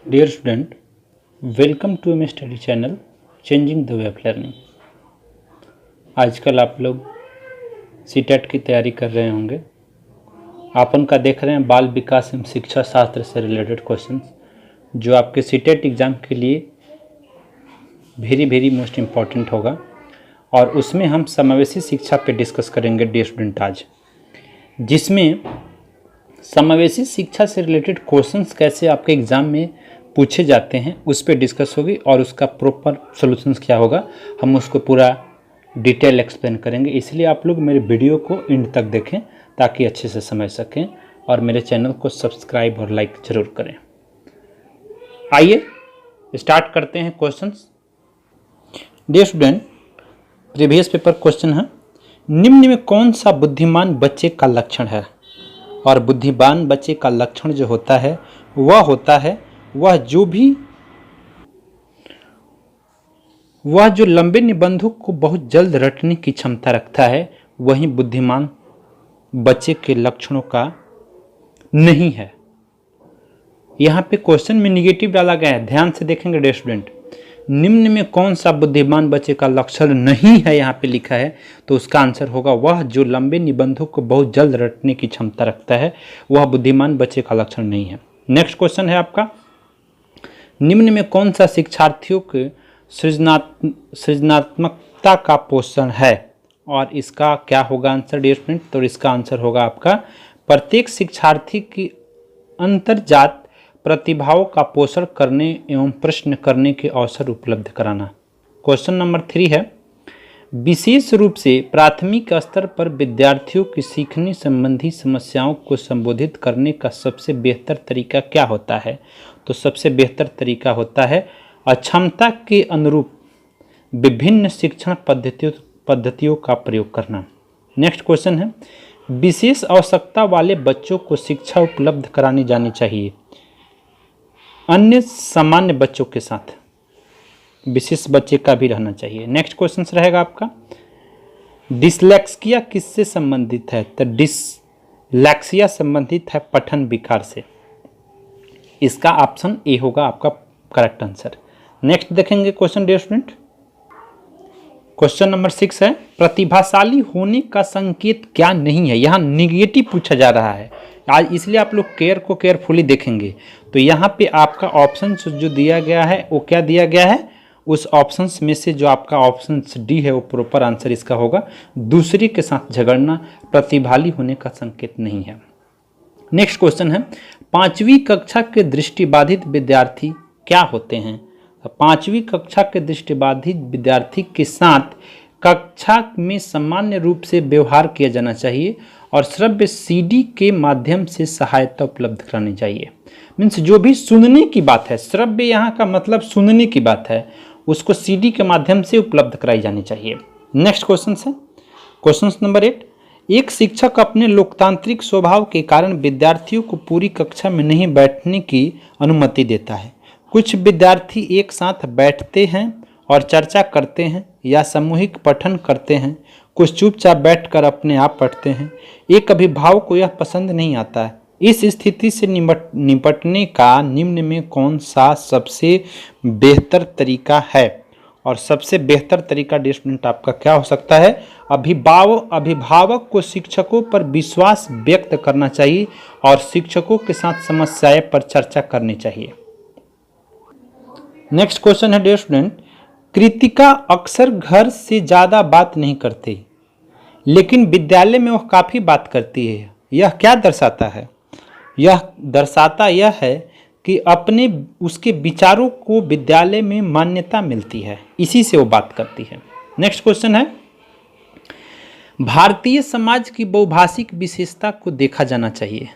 Dear student, welcome to my study channel changing the way of learning. आजकल आप लोग CTET की तैयारी कर रहे होंगे। आप उनका देख रहे हैं बाल विकास एवं शिक्षा शास्त्र से रिलेटेड क्वेश्चंस, जो आपके सीटेट एग्ज़ाम के लिए वेरी मोस्ट इम्पॉर्टेंट होगा। और उसमें हम समावेशी शिक्षा पे डिस्कस करेंगे डियर स्टूडेंट आज, जिसमें समावेशी शिक्षा से रिलेटेड क्वेश्चंस कैसे आपके एग्ज़ाम में पूछे जाते हैं उस पर डिस्कस होगी, और उसका प्रॉपर सॉल्यूशंस क्या होगा हम उसको पूरा डिटेल एक्सप्लेन करेंगे। इसलिए आप लोग मेरे वीडियो को एंड तक देखें ताकि अच्छे से समझ सकें, और मेरे चैनल को सब्सक्राइब और लाइक ज़रूर करें। आइए स्टार्ट करते हैं questions. Dear student, previous paper question है, निम्न में कौन सा बुद्धिमान बच्चे का लक्षण है? और बुद्धिमान बच्चे का लक्षण जो होता है वह जो लंबे निबंधों को बहुत जल्द रटने की क्षमता रखता है, वही बुद्धिमान बच्चे के लक्षणों का नहीं है। यहाँ पे क्वेश्चन में निगेटिव डाला गया है, ध्यान से देखेंगे डियर स्टूडेंट। निम्न में कौन सा बुद्धिमान बच्चे का लक्षण नहीं है यहाँ पे लिखा है, तो उसका आंसर होगा वह जो लंबे निबंधों को बहुत जल्द रटने की क्षमता रखता है, वह बुद्धिमान बच्चे का लक्षण नहीं है। नेक्स्ट क्वेश्चन है आपका, निम्न में कौन सा शिक्षार्थियों के सृजनात्मकता का पोषण है? और इसका क्या होगा आंसर डियर स्टूडेंट? तो इसका आंसर होगा आपका प्रत्येक शिक्षार्थी की अंतर्जात प्रतिभाओं का पोषण करने एवं प्रश्न करने के अवसर उपलब्ध कराना। क्वेश्चन नंबर 3 है, विशेष रूप से प्राथमिक स्तर पर विद्यार्थियों की सीखने संबंधी समस्याओं को संबोधित करने का सबसे बेहतर तरीका क्या होता है? तो सबसे बेहतर तरीका होता है अक्षमता के अनुरूप विभिन्न शिक्षण पद्धतियों का प्रयोग करना। नेक्स्ट क्वेश्चन है, विशेष आवश्यकता वाले बच्चों को शिक्षा उपलब्ध करानी जानी चाहिए अन्य सामान्य बच्चों के साथ, विशेष बच्चे का भी रहना चाहिए। नेक्स्ट क्वेश्चन रहेगा आपका, डिसलेक्सिया किससे संबंधित है? तो डिसलेक्सिया संबंधित है पठन विकार से। इसका ऑप्शन ए होगा आपका करेक्ट आंसर। नेक्स्ट देखेंगे question dear student, question number 6 है, प्रतिभाशाली होने का संकेत क्या नहीं है? यहाँ निगेटिव पूछा जा रहा है आज, इसलिए आप लोग केयरफुली देखेंगे। तो यहाँ पे आपका ऑप्शन जो दिया गया है वो क्या दिया गया है? उस ऑप्शंस में से जो आपका ऑप्शन डी है वो प्रॉपर आंसर इसका होगा। दूसरे के साथ झगड़ना प्रतिभाशाली होने का संकेत नहीं है। नेक्स्ट क्वेश्चन है, 5वीं कक्षा के दृष्टिबाधित विद्यार्थी क्या होते हैं? 5वीं कक्षा के दृष्टिबाधित विद्यार्थी के साथ कक्षा में सामान्य रूप से व्यवहार किया जाना चाहिए और श्रव्य सीडी के माध्यम से सहायता उपलब्ध करानी चाहिए। मीन्स जो भी सुनने की बात है, श्रव्य यहाँ का मतलब सुनने की बात है, उसको सीडी के माध्यम से उपलब्ध कराई जानी चाहिए। नेक्स्ट क्वेश्चन है, क्वेश्चन नंबर 8, एक शिक्षक अपने लोकतांत्रिक स्वभाव के कारण विद्यार्थियों को पूरी कक्षा में नहीं बैठने की अनुमति देता है। कुछ विद्यार्थी एक साथ बैठते हैं और चर्चा करते हैं या सामूहिक पठन करते हैं, कुछ चुपचाप बैठकर अपने आप पढ़ते हैं। एक अभिभावक को यह पसंद नहीं आता है। इस स्थिति से निपटने का निम्न में कौन सा सबसे बेहतर तरीका है? और सबसे बेहतर तरीका डियर स्टूडेंट आपका क्या हो सकता है? अभिभावक को शिक्षकों पर विश्वास व्यक्त करना चाहिए और शिक्षकों के साथ समस्याएं पर चर्चा करनी चाहिए। नेक्स्ट क्वेश्चन है डियर स्टूडेंट, कृतिका अक्सर घर से ज़्यादा बात नहीं करती, लेकिन विद्यालय में वह काफ़ी बात करती है। यह क्या दर्शाता है? यह दर्शाता यह है कि उसके विचारों को विद्यालय में मान्यता मिलती है, इसी से वो बात करती है। नेक्स्ट क्वेश्चन है, भारतीय समाज की बहुभाषिक विशेषता को देखा जाना चाहिए।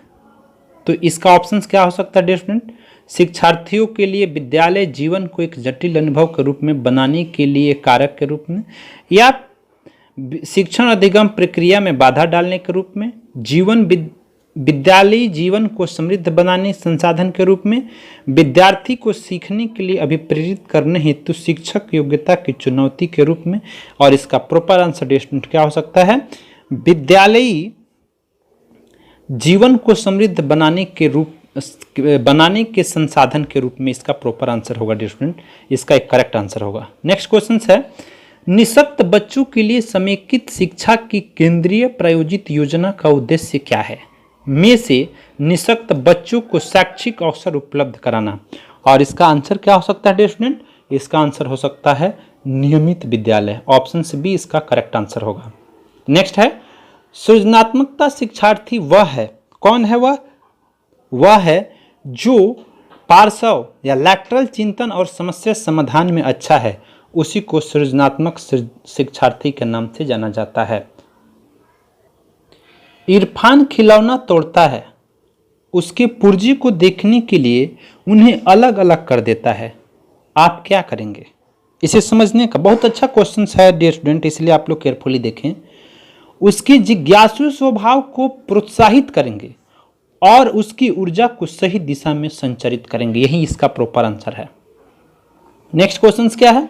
तो इसका ऑप्शन क्या हो सकता है डियर स्टूडेंट? शिक्षार्थियों के लिए विद्यालय जीवन को एक जटिल अनुभव के रूप में बनाने के लिए कारक के रूप में, या शिक्षण अधिगम प्रक्रिया में बाधा डालने के रूप में, विद्यालयी जीवन को समृद्ध बनाने संसाधन के रूप में, विद्यार्थी को सीखने के लिए अभिप्रेरित करने हेतु शिक्षक योग्यता की चुनौती के रूप में। और इसका प्रॉपर आंसर डियर स्टूडेंट क्या हो सकता है? विद्यालयी जीवन को समृद्ध बनाने के रूप बनाने के संसाधन के रूप में इसका प्रॉपर आंसर होगा डियर स्टूडेंट, इसका एक करेक्ट आंसर होगा। नेक्स्ट क्वेश्चन है, निःशक्त बच्चों के लिए समेकित शिक्षा की केंद्रीय प्रायोजित योजना का उद्देश्य क्या है? में से निःशक्त बच्चों को शैक्षिक अवसर उपलब्ध कराना। और इसका आंसर क्या हो सकता है डियर स्टूडेंट? इसका आंसर हो सकता है नियमित विद्यालय। ऑप्शन बी इसका करेक्ट आंसर होगा। नेक्स्ट है, सृजनात्मकता शिक्षार्थी वह है, कौन है वह? वह है जो पार्श्व या लैटरल चिंतन और समस्या समाधान में अच्छा है, उसी को सृजनात्मक शिक्षार्थी के नाम से जाना जाता है। इरफान खिलौना तोड़ता है, उसके पुर्जे को देखने के लिए उन्हें अलग अलग कर देता है, आप क्या करेंगे? इसे समझने का बहुत अच्छा क्वेश्चन है डियर स्टूडेंट, इसलिए आप लोग केयरफुली देखें। उसकी जिज्ञासु स्वभाव को प्रोत्साहित करेंगे और उसकी ऊर्जा को सही दिशा में संचारित करेंगे, यही इसका प्रॉपर आंसर है। नेक्स्ट क्वेश्चन क्या है,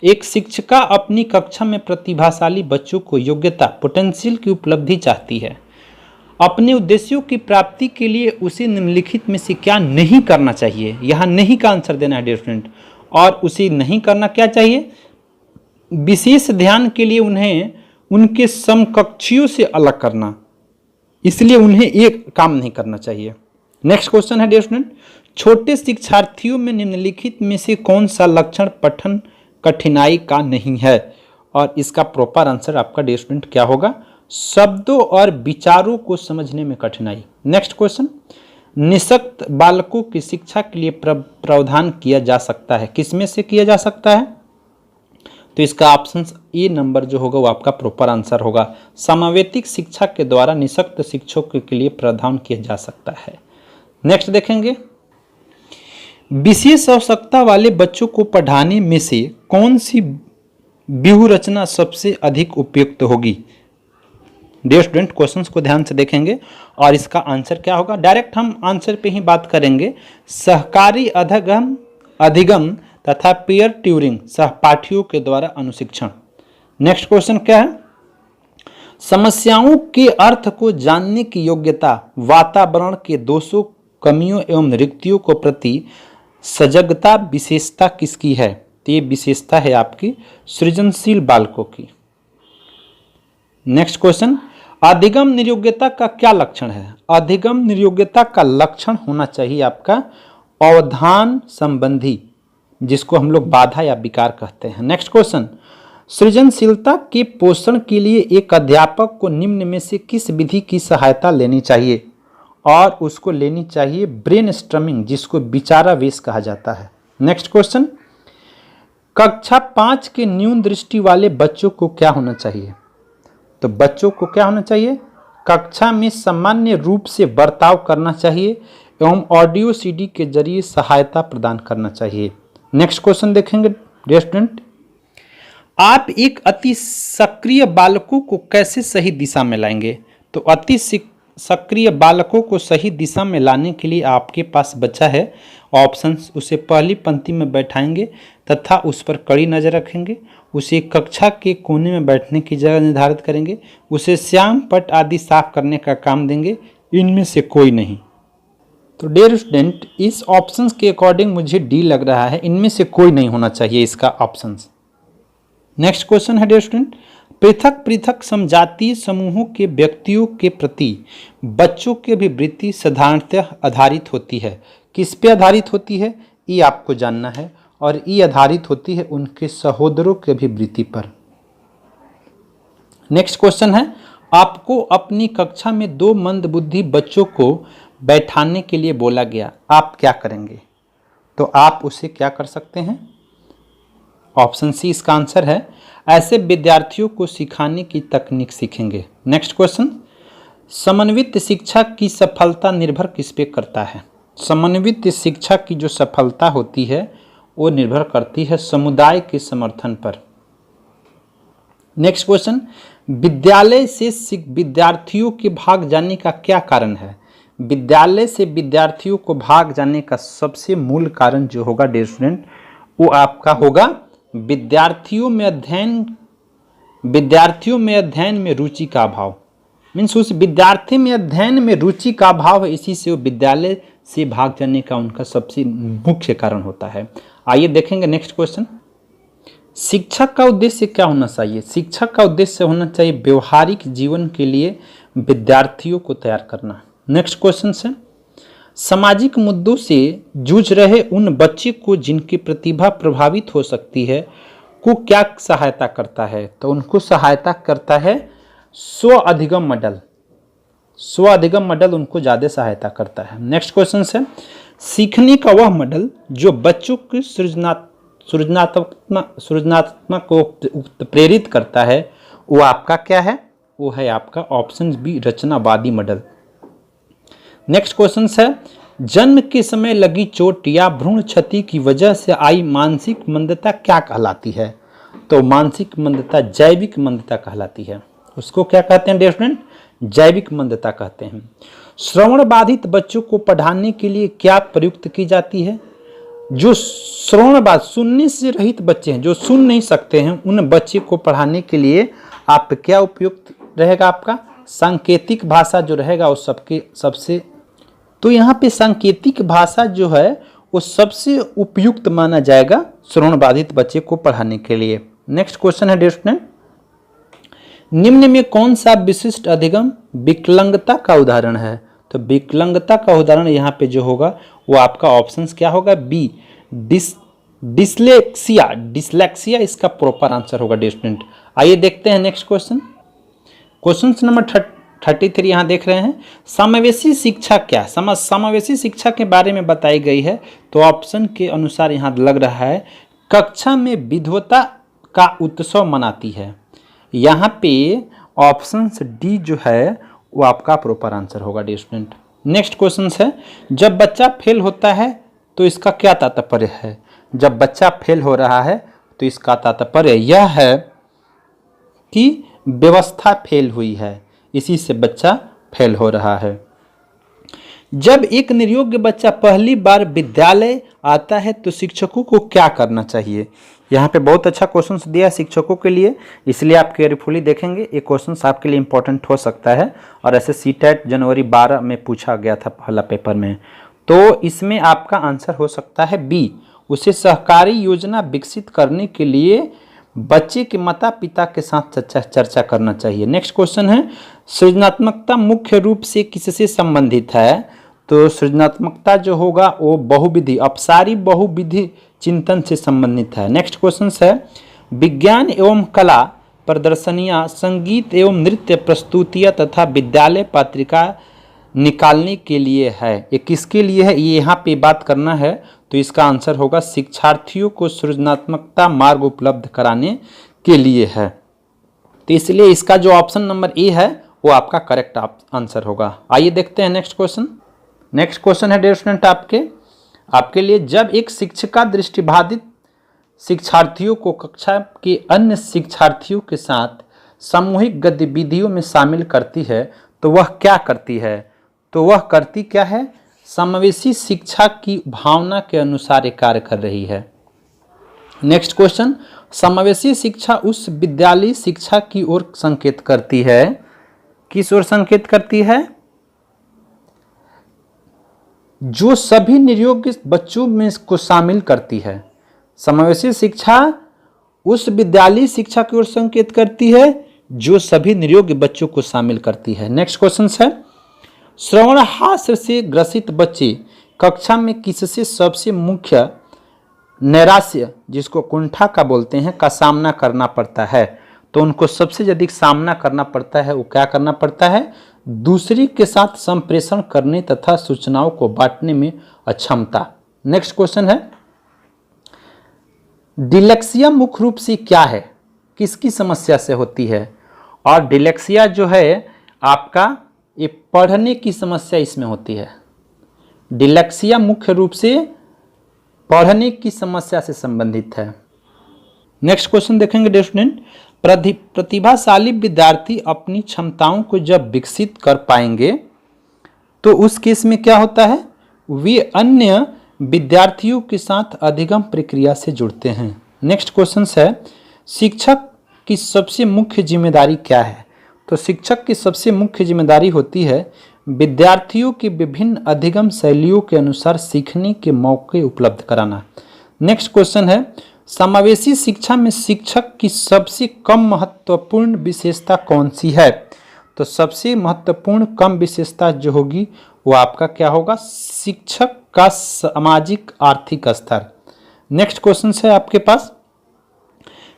एक शिक्षिका अपनी कक्षा में प्रतिभाशाली बच्चों को योग्यता पोटेंशियल की उपलब्धि चाहती है, अपने उद्देश्यों की प्राप्ति के लिए उसे निम्नलिखित में से क्या नहीं करना चाहिए? यहाँ नहीं का आंसर देना है डियर स्टूडेंट। और उसे नहीं करना क्या चाहिए? विशेष ध्यान के लिए उन्हें उनके समकक्षियों से अलग करना, इसलिए उन्हें एक काम नहीं करना चाहिए। नेक्स्ट क्वेश्चन है डियर स्टूडेंट, छोटे शिक्षार्थियों में निम्नलिखित में से कौन सा लक्षण पठन कठिनाई का नहीं है? और इसका प्रॉपर आंसर आपका डियर स्टूडेंट क्या होगा? शब्दों और विचारों को समझने में कठिनाई। नेक्स्ट क्वेश्चन, निःशक्त बालकों की शिक्षा के लिए प्रावधान किया जा सकता है, किसमें से किया जा सकता है? तो इसका ऑप्शन ए नंबर जो होगा वो आपका प्रॉपर आंसर होगा। समावेतिक शिक्षा के द्वारा निःशक्त शिक्षकों के लिए प्रावधान किया जा सकता है। नेक्स्ट देखेंगे, विशेष आवश्यकता वाले बच्चों को पढ़ाने में से कौन सी व्यूह रचना सबसे अधिक उपयुक्त होगी? डियर स्टूडेंट क्वेश्चंस को ध्यान से देखेंगे और इसका आंसर क्या होगा, डायरेक्ट हम आंसर पे ही बात करेंगे। सहकारी अधिगम तथा पीयर ट्यूरिंग, सहपाठियों के द्वारा अनुशिक्षण। नेक्स्ट क्वेश्चन क्या है, समस्याओं के अर्थ को जानने की योग्यता, वातावरण के दोषों कमियों एवं रिक्तियों को प्रति सजगता विशेषता किसकी है? तो ये विशेषता है आपकी सृजनशील बालकों की। नेक्स्ट क्वेश्चन, अधिगम निर्योग्यता का क्या लक्षण है? अधिगम निर्योग्यता का लक्षण होना चाहिए आपका अवधान संबंधी, जिसको हम लोग बाधा या विकार कहते हैं। नेक्स्ट क्वेश्चन, सृजनशीलता के पोषण के लिए एक अध्यापक को निम्न में से किस विधि की सहायता लेनी चाहिए? और उसको लेनी चाहिए ब्रेनस्टॉर्मिंग, जिसको विचारावेश कहा जाता है। नेक्स्ट क्वेश्चन, कक्षा 5 के न्यून दृष्टि वाले बच्चों को क्या होना चाहिए? तो बच्चों को क्या होना चाहिए? कक्षा में सामान्य रूप से बर्ताव करना चाहिए एवं ऑडियो सीडी के जरिए सहायता प्रदान करना चाहिए। नेक्स्ट क्वेश्चन देखेंगे डियर स्टूडेंट, आप एक अति सक्रिय बालकों को कैसे सही दिशा में लाएंगे? तो अति सक्रिय बालकों को सही दिशा में लाने के लिए आपके पास बचा है ऑप्शंस। उसे पहली पंक्ति में बैठाएंगे तथा उस पर कड़ी नज़र रखेंगे, उसे कक्षा के कोने में बैठने की जगह निर्धारित करेंगे, उसे श्याम पट आदि साफ करने का काम देंगे, इनमें से कोई नहीं। तो डियर स्टूडेंट इस ऑप्शंस के अकॉर्डिंग मुझे डी लग रहा है, इनमें से कोई नहीं होना चाहिए इसका ऑप्शंस। नेक्स्ट क्वेश्चन है डियर स्टूडेंट, पृथक पृथक समजातीय समूहों के व्यक्तियों के प्रति बच्चों की अभिवृत्ति साधारणतः आधारित होती है, किस पे आधारित होती है? ये आपको जानना है, और ये आधारित होती है उनके सहोदरों की अभिवृत्ति पर। नेक्स्ट क्वेश्चन है, आपको अपनी कक्षा में 2 मंदबुद्धि बच्चों को बैठाने के लिए बोला गया, आप क्या करेंगे? तो आप उसे क्या कर सकते हैं? ऑप्शन सी इसका आंसर है, ऐसे विद्यार्थियों को सिखाने की तकनीक सीखेंगे। नेक्स्ट क्वेश्चन, समन्वित शिक्षा की सफलता निर्भर किस पे करता है? समन्वित शिक्षा की जो सफलता होती है वो निर्भर करती है समुदाय के समर्थन पर। नेक्स्ट क्वेश्चन, विद्यालय से विद्यार्थियों के भाग जाने का क्या कारण है? विद्यालय से विद्यार्थियों को भाग जाने का सबसे मूल कारण जो होगा डियर स्टूडेंट वो आपका होगा विद्यार्थियों में अध्ययन में रुचि का अभाव। मीन्स उस विद्यार्थी में अध्ययन में रुचि का अभाव है, इसी से वो विद्यालय से भाग जाने का उनका सबसे मुख्य कारण होता है। आइए देखेंगे नेक्स्ट क्वेश्चन। शिक्षक का उद्देश्य क्या होना चाहिए? शिक्षक का उद्देश्य होना चाहिए व्यवहारिक जीवन के लिए विद्यार्थियों को तैयार करना। नेक्स्ट क्वेश्चन है, सामाजिक मुद्दों से जूझ रहे उन बच्चे को जिनकी प्रतिभा प्रभावित हो सकती है को क्या सहायता करता है? तो उनको सहायता करता है स्व अधिगम मॉडल। स्व अधिगम मॉडल उनको ज़्यादा सहायता करता है। नेक्स्ट क्वेश्चन है, सीखने का वह मॉडल जो बच्चों की सृजनात्मक को प्रेरित करता है वो आपका क्या है? वो है आपका ऑप्शन बी, रचनावादी मॉडल। नेक्स्ट क्वेश्चन है, जन्म के समय लगी चोट या भ्रूण क्षति की वजह से आई मानसिक मंदता क्या कहलाती है? तो मानसिक मंदता जैविक मंदता कहलाती है। उसको क्या कहते हैं स्टूडेंट? जैविक मंदता कहते हैं। श्रवण बाधित बच्चों को पढ़ाने के लिए क्या प्रयुक्त की जाती है? जो श्रवण बाधित सुनने से रहित बच्चे हैं, जो सुन नहीं सकते हैं, उन बच्चे को पढ़ाने के लिए आप क्या उपयुक्त रहेगा? आपका सांकेतिक भाषा जो रहेगा वो सबसे तो यहाँ पे सांकेतिक भाषा जो है वो सबसे उपयुक्त माना जाएगा श्रवण बाधित बच्चे को पढ़ाने के लिए। नेक्स्ट क्वेश्चन है स्टूडेंट, निम्न में कौन सा विशिष्ट अधिगम विकलांगता का उदाहरण है? तो विकलांगता का उदाहरण यहाँ पे जो होगा वो आपका ऑप्शन क्या होगा? B, dyslexia. डिसलेक्सिया इसका प्रॉपर आंसर होगा स्टूडेंट। आइए देखते हैं नेक्स्ट क्वेश्चन। क्वेश्चन नंबर 33 यहाँ देख रहे हैं, समावेशी शिक्षा क्या? समावेशी शिक्षा के बारे में बताई गई है। तो ऑप्शन के अनुसार यहाँ लग रहा है कक्षा में विद्वता का उत्सव मनाती है। यहाँ पे ऑप्शन डी जो है वो आपका प्रॉपर आंसर होगा स्टूडेंट। नेक्स्ट क्वेश्चन है, जब बच्चा फेल होता है तो इसका क्या तात्पर्य है? जब बच्चा फेल हो रहा है तो इसका तात्पर्य यह है कि व्यवस्था फेल हुई है, इसी से बच्चा फेल हो रहा है। जब एक नियोग्य बच्चा पहली बार विद्यालय आता है तो शिक्षकों को क्या करना चाहिए? यहाँ पे बहुत अच्छा क्वेश्चन दिया है शिक्षकों के लिए, इसलिए आप केयरफुली देखेंगे। ये क्वेश्चन आपके लिए इंपॉर्टेंट हो सकता है और ऐसे सीटेट जनवरी 12 में पूछा गया था पहला पेपर में। तो इसमें आपका आंसर हो सकता है बी, उसे सहकारी योजना विकसित करने के लिए बच्चे के माता पिता के साथ चर्चा करना चाहिए। नेक्स्ट क्वेश्चन है, सृजनात्मकता मुख्य रूप से किससे संबंधित है? तो सृजनात्मकता जो होगा वो बहुविधि अपसारी बहुविधि चिंतन से संबंधित है। नेक्स्ट क्वेश्चन है, विज्ञान एवं कला प्रदर्शनियां, संगीत एवं नृत्य प्रस्तुतियां तथा विद्यालय पत्रिका निकालने के लिए है। ये किसके लिए है ये यहाँ पे बात करना है, तो इसका आंसर होगा शिक्षार्थियों को सृजनात्मकता मार्ग उपलब्ध कराने के लिए है। तो इसलिए इसका जो ऑप्शन नंबर ए है वो आपका करेक्ट आंसर होगा। आइए देखते हैं नेक्स्ट क्वेश्चन। नेक्स्ट क्वेश्चन है डियर स्टूडेंट आपके लिए, जब एक शिक्षिका दृष्टिबाधित शिक्षार्थियों को कक्षा के अन्य शिक्षार्थियों के साथ सामूहिक गतिविधियों में शामिल करती है तो वह क्या करती है? तो वह करती क्या है? समावेशी शिक्षा की भावना के अनुसार कार्य कर रही है। नेक्स्ट क्वेश्चन, समावेशी शिक्षा उस विद्यालयी शिक्षा की ओर संकेत करती है। किस ओर संकेत करती है? जो सभी नियोग्य बच्चों में को शामिल करती है। समावेशी शिक्षा उस विद्यालयी शिक्षा की ओर संकेत करती है जो सभी नियोग्य बच्चों को शामिल करती है। नेक्स्ट क्वेश्चन है, श्रवण हास्य से ग्रसित बच्चे कक्षा में किससे सबसे मुख्य नैराश्य, जिसको कुंठा का बोलते हैं, का सामना करना पड़ता है? तो उनको सबसे अधिक सामना करना पड़ता है वो क्या करना पड़ता है? दूसरी के साथ संप्रेषण करने तथा सूचनाओं को बांटने में अक्षमता। नेक्स्ट क्वेश्चन है, डिलेक्सिया मुख्य रूप से क्या है? किसकी समस्या से होती है? और डिलेक्सिया जो है आपका ये पढ़ने की समस्या इसमें होती है। डिलेक्सिया मुख्य रूप से पढ़ने की समस्या से संबंधित है। नेक्स्ट क्वेश्चन देखेंगे डियर स्टूडेंट, प्रतिभाशाली विद्यार्थी अपनी क्षमताओं को जब विकसित कर पाएंगे तो उस केस में क्या होता है? वे अन्य विद्यार्थियों के साथ अधिगम प्रक्रिया से जुड़ते हैं। नेक्स्ट क्वेश्चन है, शिक्षक की सबसे मुख्य जिम्मेदारी क्या है? तो शिक्षक की सबसे मुख्य जिम्मेदारी होती है विद्यार्थियों की विभिन्न अधिगम शैलियों के अनुसार सीखने के मौके उपलब्ध कराना। नेक्स्ट क्वेश्चन है, समावेशी शिक्षा में शिक्षक की सबसे कम महत्वपूर्ण विशेषता कौन सी है? तो सबसे महत्वपूर्ण कम विशेषता जो होगी वो आपका क्या होगा? शिक्षक का सामाजिक आर्थिक स्तर। नेक्स्ट क्वेश्चन है आपके पास,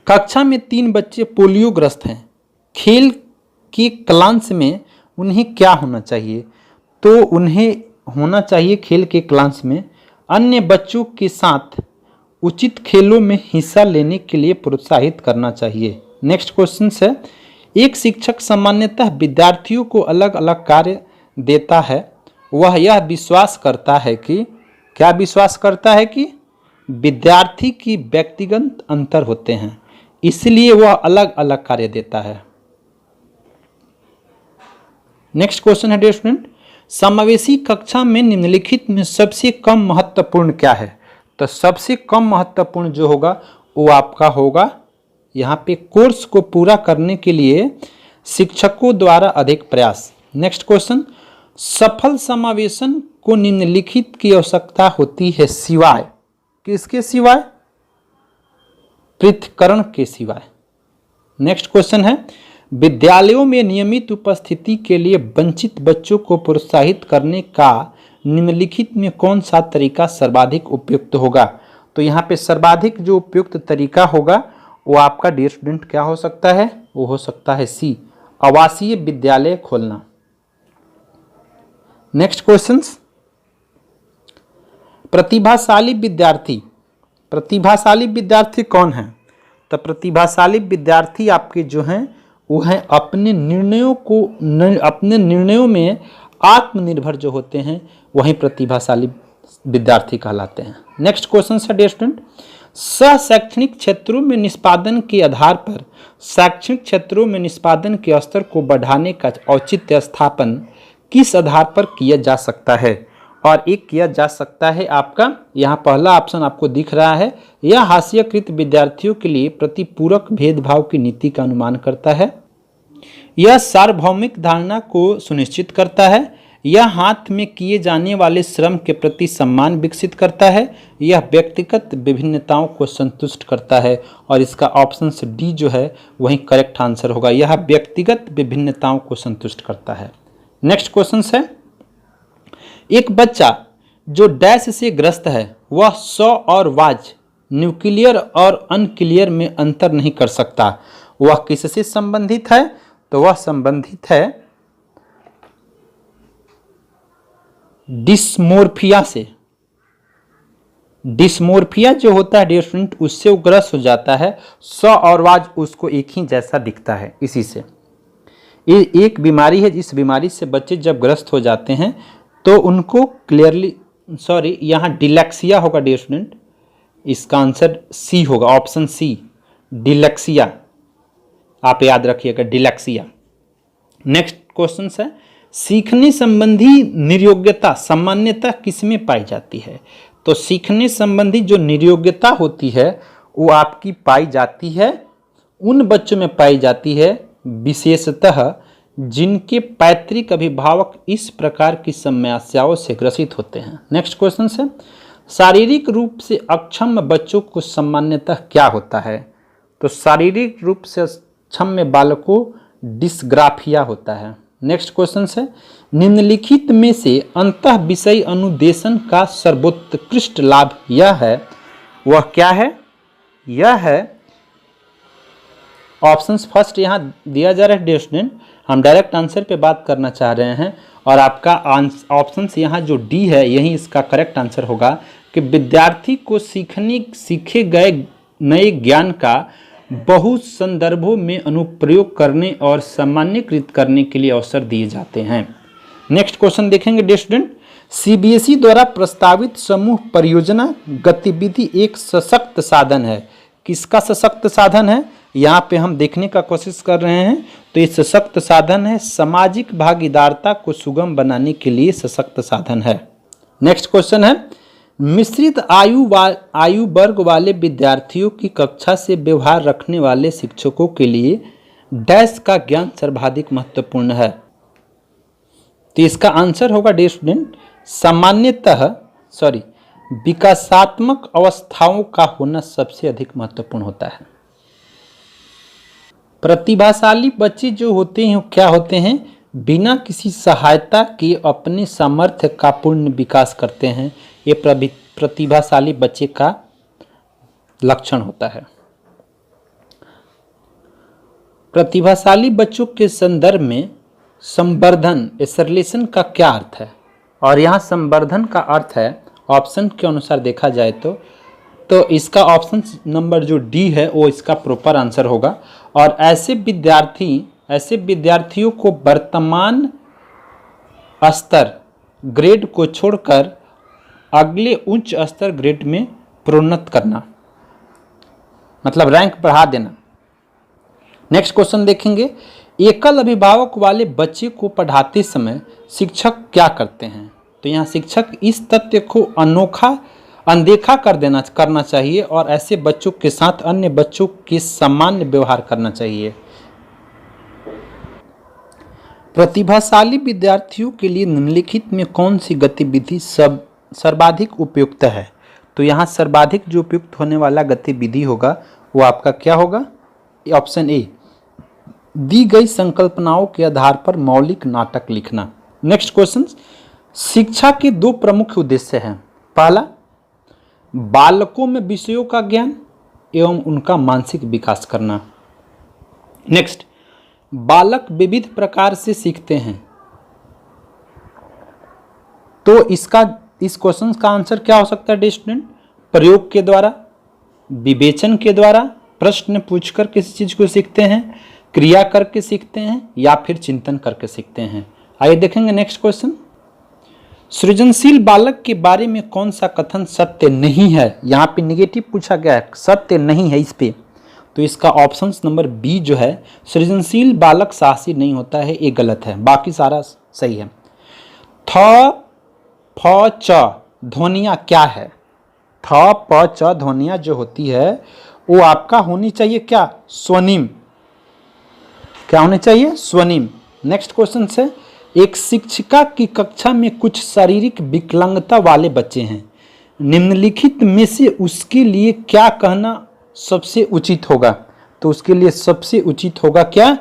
कक्षा में 3 बच्चे पोलियोग्रस्त हैं, खेल के क्लास में उन्हें क्या होना चाहिए? तो उन्हें होना चाहिए खेल के क्लास में अन्य बच्चों के साथ उचित खेलों में हिस्सा लेने के लिए प्रोत्साहित करना चाहिए। नेक्स्ट क्वेश्चन है, एक शिक्षक सामान्यतः विद्यार्थियों को अलग अलग कार्य देता है, वह यह विश्वास करता है कि क्या विश्वास करता है कि विद्यार्थी की व्यक्तिगत अंतर होते हैं, इसलिए वह अलग अलग कार्य देता है। नेक्स्ट क्वेश्चन है डियर स्टूडेंट, समावेशी कक्षा में निम्नलिखित में सबसे कम महत्वपूर्ण क्या है? तो सबसे कम महत्वपूर्ण जो होगा वो आपका होगा यहाँ पे कोर्स को पूरा करने के लिए शिक्षकों द्वारा अधिक प्रयास। नेक्स्ट क्वेश्चन, सफल समावेशन को निम्नलिखित की आवश्यकता होती है सिवाय किसके? सिवाय पृथक्करण के सिवाय। नेक्स्ट क्वेश्चन है, विद्यालयों में नियमित उपस्थिति के लिए वंचित बच्चों को प्रोत्साहित करने का निम्नलिखित में कौन सा तरीका सर्वाधिक उपयुक्त होगा? तो यहाँ पे सर्वाधिक जो उपयुक्त तरीका होगा वो आपका डियर स्टूडेंट क्या हो सकता है? वो हो सकता है सी, आवासीय विद्यालय खोलना। नेक्स्ट क्वेश्चंस, प्रतिभाशाली विद्यार्थी। प्रतिभाशाली विद्यार्थी कौन है? तो प्रतिभाशाली विद्यार्थी आपके जो हैं वो हैं अपने निर्णयों में आत्मनिर्भर जो होते हैं, वही प्रतिभाशाली विद्यार्थी कहलाते हैं। नेक्स्ट क्वेश्चन है डियर स्टूडेंट, सह शैक्षणिक क्षेत्रों में निष्पादन के आधार पर शैक्षणिक क्षेत्रों में निष्पादन के स्तर को बढ़ाने का औचित्य स्थापन किस आधार पर किया जा सकता है? और एक किया जा सकता है आपका, यहाँ पहला ऑप्शन आपको दिख रहा है, यह हास्यकृत विद्यार्थियों के लिए प्रतिपूरक भेदभाव की नीति का अनुमान करता है, यह सार्वभौमिक धारणा को सुनिश्चित करता है, यह हाथ में किए जाने वाले श्रम के प्रति सम्मान विकसित करता है, यह व्यक्तिगत विभिन्नताओं को संतुष्ट करता है। और इसका ऑप्शन डी जो है वही करेक्ट आंसर होगा, यह व्यक्तिगत विभिन्नताओं को संतुष्ट करता है। नेक्स्ट क्वेश्चन है, एक बच्चा जो डैश से ग्रस्त है वह सौ और वाज न्यूक्लियर और अनक्लियर में अंतर नहीं कर सकता, वह किससे संबंधित है? तो वह संबंधित है डिस्मोर्फिया से। डिस्मोर्फिया जो होता है डियर स्टूडेंट उससे वो ग्रस्त हो जाता है, सौ और वाज उसको एक ही जैसा दिखता है। इसी से ये एक बीमारी है, इस बीमारी से बच्चे जब ग्रस्त हो जाते हैं तो उनको क्लियरली यहाँ डिलेक्सिया होगा डियर स्टूडेंट, इसका आंसर सी होगा, ऑप्शन सी डिलेक्सिया, आप याद रखिएगा डिलेक्सिया। नेक्स्ट क्वेश्चन है, सीखने संबंधी निर्योग्यता सामान्यतः किसमें पाई जाती है? तो सीखने संबंधी जो निर्योग्यता होती है वो आपकी पाई जाती है उन बच्चों में पाई जाती है विशेषतः जिनके पैतृक अभिभावक इस प्रकार की समस्याओं से ग्रसित होते हैं। नेक्स्ट क्वेश्चन है, शारीरिक रूप से अक्षम बच्चों को सामान्यतः क्या होता है? तो शारीरिक रूप से अक्षम बालकों डिस्ग्राफिया होता है। नेक्स्ट क्वेश्चन है, निम्नलिखित में से अंतः विषय अनुदेशन का सर्वोत्कृष्ट लाभ यह है, वह क्या है? यह है ऑप्शंस फर्स्ट यहाँ दिया जा रहा है डियर स्टूडेंट, हम डायरेक्ट आंसर पे बात करना चाह रहे हैं और आपका ऑप्शंस यहाँ जो डी है यही इसका करेक्ट आंसर होगा कि विद्यार्थी को सीखे गए नए ज्ञान का बहुत संदर्भों में अनुप्रयोग करने और सामान्यकृत करने के लिए अवसर दिए जाते हैं। नेक्स्ट क्वेश्चन देखेंगे डियर स्टूडेंट, सीबीएसई द्वारा प्रस्तावित समूह परियोजना गतिविधि एक सशक्त साधन है। किसका सशक्त साधन है? यहाँ पे हम देखने का कोशिश कर रहे हैं तो ये सशक्त साधन है, सामाजिक भागीदारता को सुगम बनाने के लिए सशक्त साधन है। नेक्स्ट क्वेश्चन है, मिश्रित आयु वर्ग वाले विद्यार्थियों की कक्षा से व्यवहार रखने वाले शिक्षकों के लिए डैश का ज्ञान सर्वाधिक महत्वपूर्ण है। तो इसका आंसर होगा डियर स्टूडेंट विकासात्मक अवस्थाओं का होना सबसे अधिक महत्वपूर्ण होता है। प्रतिभाशाली बच्चे जो होते हैं क्या होते हैं, बिना किसी सहायता के अपने सामर्थ्य का पूर्ण विकास करते हैं। ये प्रतिभाशाली बच्चे का लक्षण होता है। प्रतिभाशाली बच्चों के संदर्भ में संवर्धन रिलेशन का क्या अर्थ है, और यहाँ संवर्धन का अर्थ है ऑप्शन के अनुसार देखा जाए तो इसका ऑप्शन नंबर जो डी है वो इसका प्रॉपर आंसर होगा। और ऐसे विद्यार्थियों को वर्तमान स्तर ग्रेड को छोड़कर अगले उच्च स्तर ग्रेड में प्रोन्नत करना, मतलब रैंक बढ़ा देना। नेक्स्ट क्वेश्चन देखेंगे, एकल अभिभावक वाले बच्चे को पढ़ाते समय शिक्षक क्या करते हैं। तो यहाँ शिक्षक इस तथ्य को अनदेखा करना चाहिए और ऐसे बच्चों के साथ अन्य बच्चों के सामान्य व्यवहार करना चाहिए। प्रतिभाशाली विद्यार्थियों के लिए निम्नलिखित में कौन सी गतिविधि सर्वाधिक उपयुक्त है। तो यहाँ सर्वाधिक जो उपयुक्त होने वाला गतिविधि होगा वो आपका क्या होगा, ऑप्शन ए, दी गई संकल्पनाओं के आधार पर मौलिक नाटक लिखना। नेक्स्ट क्वेश्चन, शिक्षा के दो प्रमुख उद्देश्य हैं। पहला, बालकों में विषयों का ज्ञान एवं उनका मानसिक विकास करना। नेक्स्ट, बालक विविध प्रकार से सीखते हैं। तो इस क्वेश्चन का आंसर क्या हो सकता है स्टूडेंट, प्रयोग के द्वारा, विवेचन के द्वारा, प्रश्न पूछकर किसी चीज को सीखते हैं, क्रिया करके सीखते हैं, या फिर चिंतन करके सीखते हैं। आइए देखेंगे नेक्स्ट क्वेश्चन, सृजनशील बालक के बारे में कौन सा कथन सत्य नहीं है। यहाँ पे निगेटिव पूछा गया है, सत्य नहीं है इस पे। तो इसका ऑप्शन नंबर बी जो है, सृजनशील बालक साहसी नहीं होता है, ये गलत है, बाकी सारा सही है। थ फ च ध्वनियाँ क्या है। थ प च ध्वनियाँ जो होती है वो आपका होनी चाहिए क्या, स्वनिम। क्या होनी चाहिए, स्वनिम। नेक्स्ट क्वेश्चन से, एक शिक्षिका की कक्षा में कुछ शारीरिक विकलांगता वाले बच्चे हैं, निम्नलिखित में से उसके लिए क्या कहना सबसे उचित होगा। तो उसके लिए सबसे उचित होगा क्या,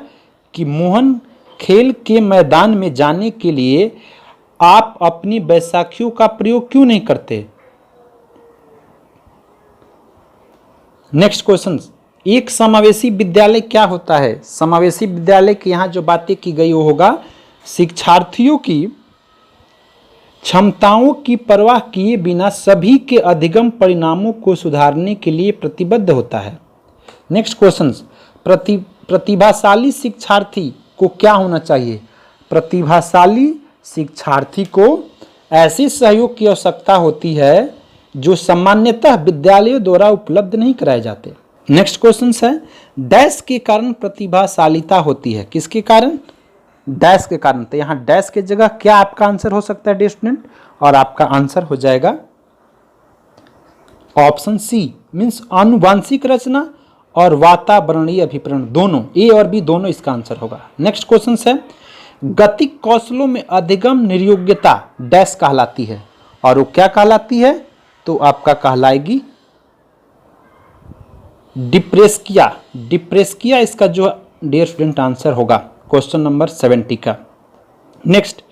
कि मोहन खेल के मैदान में जाने के लिए आप अपनी बैसाखियों का प्रयोग क्यों नहीं करते। नेक्स्ट क्वेश्चन, एक समावेशी विद्यालय क्या होता है। समावेशी विद्यालय की यहाँ जो बातें की गई वो होगा, शिक्षार्थियों की क्षमताओं की परवाह किए बिना सभी के अधिगम परिणामों को सुधारने के लिए प्रतिबद्ध होता है। नेक्स्ट क्वेश्चन, प्रतिभाशाली शिक्षार्थी को क्या होना चाहिए। प्रतिभाशाली शिक्षार्थी को ऐसे सहयोग की आवश्यकता होती है जो सामान्यतः विद्यालयों द्वारा उपलब्ध नहीं कराए जाते। नेक्स्ट क्वेश्चन है, डैश के कारण प्रतिभाशालीता होती है। किसके कारण, डैश के कारण। तो यहाँ डैश के जगह क्या आपका आंसर हो सकता है स्टूडेंट, और आपका आंसर हो जाएगा ऑप्शन सी, मीन्स आनुवांशिक रचना और वातावरणीय अभिप्रेरण, दोनों ए और बी दोनों इसका आंसर होगा। नेक्स्ट क्वेश्चन है, गतिक कौशलों में अधिगम निर्योग्यता डैश कहलाती है, और वो क्या कहलाती है, तो आपका कहलाएगी डिप्रेस्किया। डिप्रेस्किया इसका जो डियर स्टूडेंट आंसर होगा क्वेश्चन नंबर 70 का। नेक्स्ट,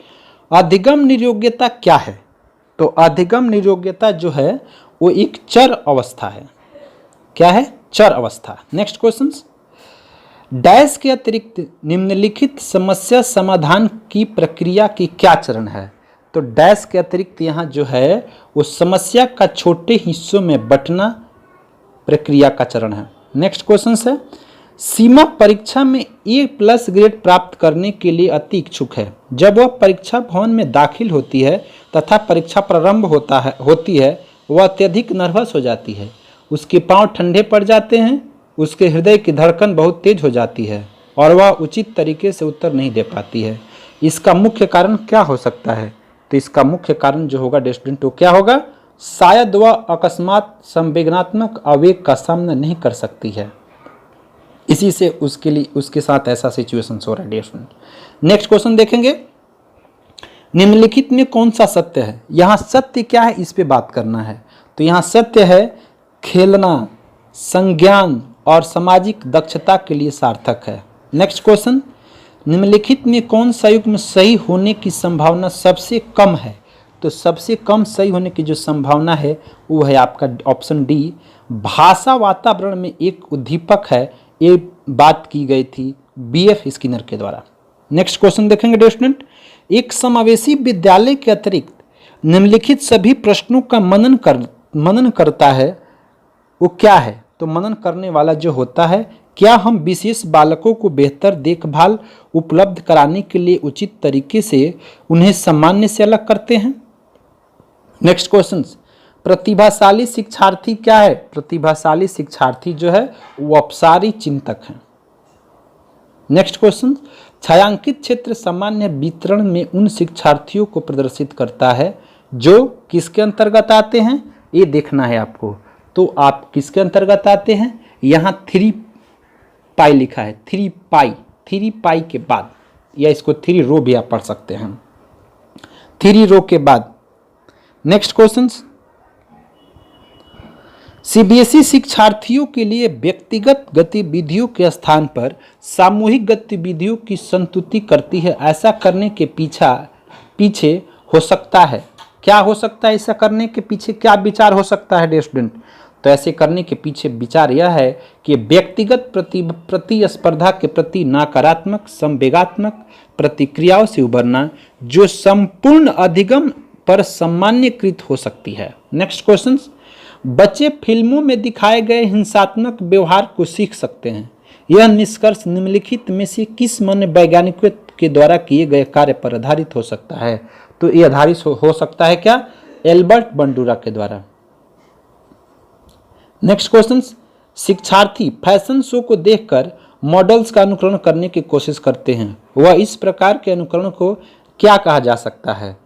अधिगम निर्योग्यता क्या है। तो अधिगम निर्योग्यता जो है वो एक चर अवस्था है। क्या है, चर अवस्था। नेक्स्ट क्वेश्चन, डैश के अतिरिक्त निम्नलिखित समस्या समाधान की प्रक्रिया की क्या चरण है। तो डैश के अतिरिक्त यहाँ जो है वो समस्या का छोटे हिस्सों में बंटना प्रक्रिया का चरण है। नेक्स्ट क्वेश्चन है, सीमा परीक्षा में A+ ग्रेड प्राप्त करने के लिए अति इच्छुक है। जब वह परीक्षा भवन में दाखिल होती है तथा परीक्षा प्रारंभ होती है वह अत्यधिक नर्वस हो जाती है, उसके पांव ठंडे पड़ जाते हैं, उसके हृदय की धड़कन बहुत तेज हो जाती है और वह उचित तरीके से उत्तर नहीं दे पाती है। इसका मुख्य कारण क्या हो सकता है। तो इसका मुख्य कारण जो होगा स्टूडेंट वो क्या होगा, शायद वह अकस्मात संवेदनात्मक आवेग का सामना नहीं कर सकती है। इसी से उसके लिए उसके साथ ऐसा सिचुएशन हो रहा है डियर स्टूडेंट। नेक्स्ट क्वेश्चन देखेंगे, निम्नलिखित में कौन सा सत्य है। यहाँ सत्य क्या है इस पे बात करना है। तो यहाँ सत्य है खेलना संज्ञान और सामाजिक दक्षता के लिए सार्थक है। नेक्स्ट क्वेश्चन, निम्नलिखित में कौन सा युग्म सही होने की संभावना सबसे कम है। तो सबसे कम सही होने की जो संभावना है वो है आपका ऑप्शन डी, भाषा वातावरण में एक उद्दीपक है, ये बात की गई थी बीएफ स्किनर के द्वारा। नेक्स्ट क्वेश्चन देखेंगे डियर स्टूडेंट, एक समावेशी विद्यालय के अतिरिक्त निम्नलिखित सभी प्रश्नों का मनन करता है, वो क्या है। तो मनन करने वाला जो होता है, क्या हम विशेष बालकों को बेहतर देखभाल उपलब्ध कराने के लिए उचित तरीके से उन्हें सामान्य से अलग करते हैं। नेक्स्ट क्वेश्चन, प्रतिभाशाली शिक्षार्थी क्या है। प्रतिभाशाली शिक्षार्थी जो है वो अपसारी चिंतक है। नेक्स्ट क्वेश्चन, छायांकित क्षेत्र सामान्य वितरण में उन शिक्षार्थियों को प्रदर्शित करता है जो किसके अंतर्गत आते हैं, ये देखना है आपको। तो आप किसके अंतर्गत आते हैं, यहाँ 3 पाई लिखा है, 3 पाई के बाद, या इसको 3 रो भी आप पढ़ सकते हैं, 3 रो के बाद। नेक्स्ट क्वेश्चन, सीबीएसई शिक्षार्थियों के लिए व्यक्तिगत गतिविधियों के स्थान पर सामूहिक गतिविधियों की संतुति करती है। ऐसा करने के पीछे हो सकता है, क्या हो सकता है, ऐसा करने के पीछे क्या विचार हो सकता है डियर स्टूडेंट। तो ऐसे करने के पीछे विचार यह है कि व्यक्तिगत प्रतिस्पर्धा के प्रति नकारात्मक संवेगात्मक प्रतिक्रियाओं से उबरना जो संपूर्ण अधिगम पर सामान्यकृत हो सकती है। नेक्स्ट क्वेश्चन, बच्चे फिल्मों में दिखाए गए हिंसात्मक व्यवहार को सीख सकते हैं। यह निष्कर्ष निम्नलिखित में से किस मनोवैज्ञानिकों के द्वारा किए गए कार्य पर आधारित हो सकता है। तो ये आधारित हो सकता है क्या, एल्बर्ट बंडूरा के द्वारा। नेक्स्ट क्वेश्चन, शिक्षार्थी फैशन शो को देखकर मॉडल्स का अनुकरण करने की कोशिश करते हैं, वह इस प्रकार के अनुकरण को क्या कहा जा सकता है।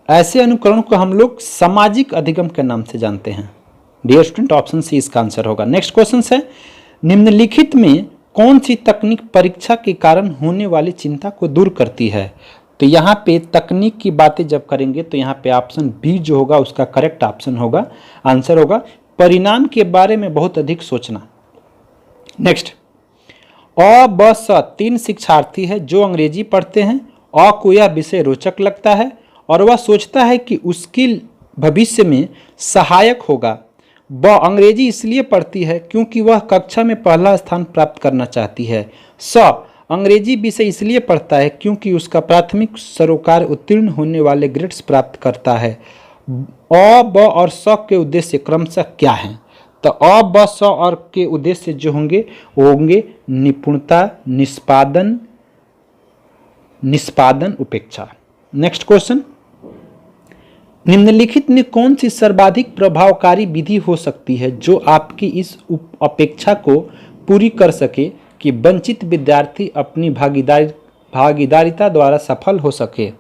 ऐसे अनुकरण को हम लोग सामाजिक अधिगम के नाम से जानते हैं। डियर स्टूडेंट, ऑप्शन सी इसका आंसर होगा। नेक्स्ट क्वेश्चन है, निम्नलिखित में कौन सी तकनीक परीक्षा के कारण होने वाली चिंता को दूर करती है। तो यहाँ पे तकनीक की बातें जब करेंगे तो यहाँ पे ऑप्शन बी जो होगा उसका करेक्ट ऑप्शन होगा, आंसर होगा परिणाम के बारे में बहुत अधिक सोचना। नेक्स्ट, अ ब स 3 शिक्षार्थी है जो अंग्रेजी पढ़ते हैं। अ को यह विषय रोचक लगता है और वह सोचता है कि उसके भविष्य में सहायक होगा। ब अंग्रेजी इसलिए पढ़ती है क्योंकि वह कक्षा में पहला स्थान प्राप्त करना चाहती है। स अंग्रेजी विषय इसलिए पढ़ता है क्योंकि उसका प्राथमिक सरोकार उत्तीर्ण होने वाले ग्रेड्स प्राप्त करता है। अ ब और स के उद्देश्य क्रमशः क्या हैं। तो अ ब स और के उद्देश्य जो होंगे वो होंगे निपुणता, निष्पादन उपेक्षा। नेक्स्ट क्वेश्चन, निम्नलिखित में कौन सी सर्वाधिक प्रभावकारी विधि हो सकती है जो आपकी इस अपेक्षा को पूरी कर सके कि वंचित विद्यार्थी अपनी भागीदारिता द्वारा सफल हो सके।